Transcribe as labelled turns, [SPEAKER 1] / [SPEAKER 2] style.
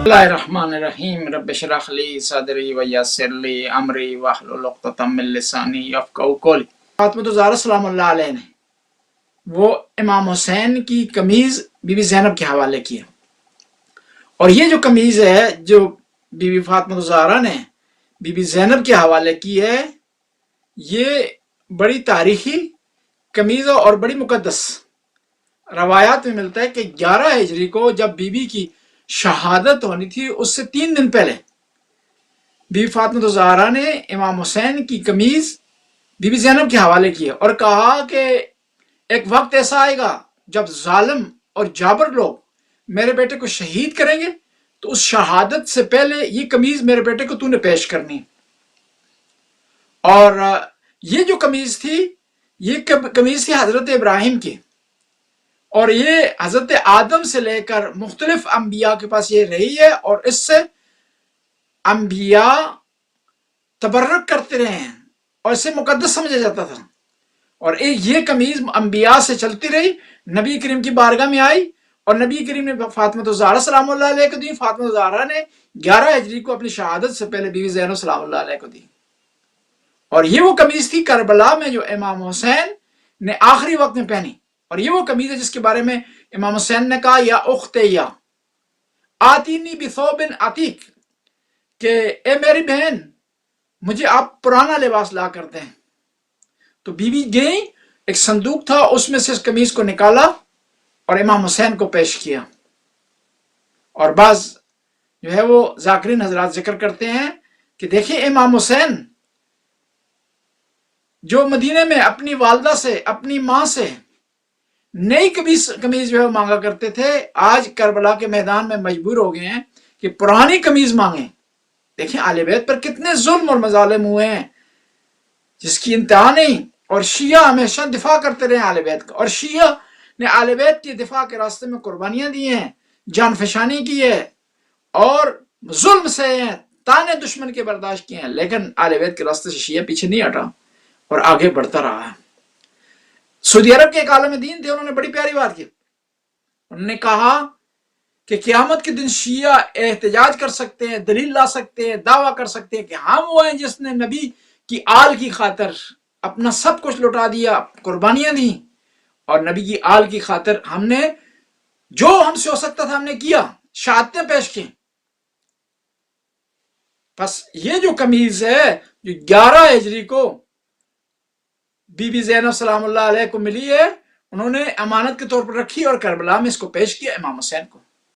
[SPEAKER 1] बिस्मिल्लाहिर्रहमानिर्रहीम रब्बि इश्रह ली सदरी व यस्सिर ली अमरी वहलुल उक़दतम मिन लिसानी यफ़क़हू क़ौली। फातिमा ज़हरा सलामुल्लाह अलैहा ने वो इमाम हुसैन की कमीज़ बीबी ज़ैनब के हवाले की है। और ये जो कमीज़ है जो बीबी फातिमा ज़हरा ने बीबी ज़ैनब के हवाले की है, ये बड़ी तारीखी कमीज़ और बड़ी मुक़द्दस। रवायात में मिलता है कि 11 हिजरी को जब बीबी की शहादत होनी थी, उससे 3 दिन पहले बीबी फातिमा ज़हरा ने इमाम हुसैन की कमीज बीबी ज़ैनब के हवाले की और कहा कि एक वक्त ऐसा आएगा जब जालिम और जाबर लोग मेरे बेटे को शहीद करेंगे, तो उस शहादत से पहले ये कमीज मेरे बेटे को तूने पेश करनी। और ये जो कमीज थी, ये कमीज थी हजरत इब्राहिम की, और ये हजरत आदम से लेकर मुख्तलिफ अंबिया के पास ये रही है, और इससे अंबिया तबर्रुक करते रहे हैं और इसे मुकद्दस समझा जाता था। और ये कमीज अंबिया से चलती रही, नबी करीम की बारगाह में आई और नबी करीम ने फातिमा ज़हरा सलामुल्लाह अलैहा को दी। फातिमा ज़हरा ने 11 हिजरी को अपनी शहादत से पहले बीबी ज़ैनब सलामुल्लाह अलैहा को दी। और ये वो कमीज थी करबला में जो इमाम हुसैन ने आखिरी वक्त में पहनी। और ये वो कमीज है जिसके बारे में इमाम हुसैन ने कहा, या उख्ते या आतीनी बिथौबिन अतीक, के ए मेरी बहन मुझे आप पुराना लिबास ला कर दें। तो बीबी गई, एक संदूक था, उसमें से इस कमीज को निकाला और इमाम हुसैन को पेश किया। और बाज जो है वो जाकिरीन हजरात जिक्र करते हैं कि देखिए इमाम हुसैन जो मदीने में अपनी वालदा से, अपनी माँ से नई कमीज जो है मांगा करते थे, आज करबला के मैदान में मजबूर हो गए हैं कि पुरानी कमीज मांगे। देखिए आले बैत पर कितने जुल्म और मजालिम हुए हैं जिसकी इंतहा नहीं। और शिया हमेशा दिफा करते रहे आले बैत का, और शिया ने आले बैत के दिफा के रास्ते में कुर्बानियां दी हैं, जान फशानी की है और जुल्म से हैं, ताने दुश्मन के बर्दाश्त किए हैं, लेकिन आले बैत के रास्ते से शिया पीछे नहीं हटा और आगे बढ़ता रहा है। सऊदी अरब के एक आलम दीन थे, उन्होंने बड़ी प्यारी बात की। उन्होंने कहा कि क़यामत के दिन शिया एहतजाज कर सकते हैं, दलील ला सकते हैं, दावा कर सकते हैं कि हम वो हैं जिसने नबी की आल की खातिर अपना सब कुछ लुटा दिया, कुर्बानियां दी, और नबी की आल की खातिर हमने जो हमसे हो सकता था हमने किया, शहादतें पेश की। बस ये जो कमीज है जो 11 हिजरी को बीबी ज़ैनब सलामुल्लाह अलैहा को मिली है, उन्होंने अमानत के तौर पर रखी और करबला में इसको पेश किया इमाम हुसैन को।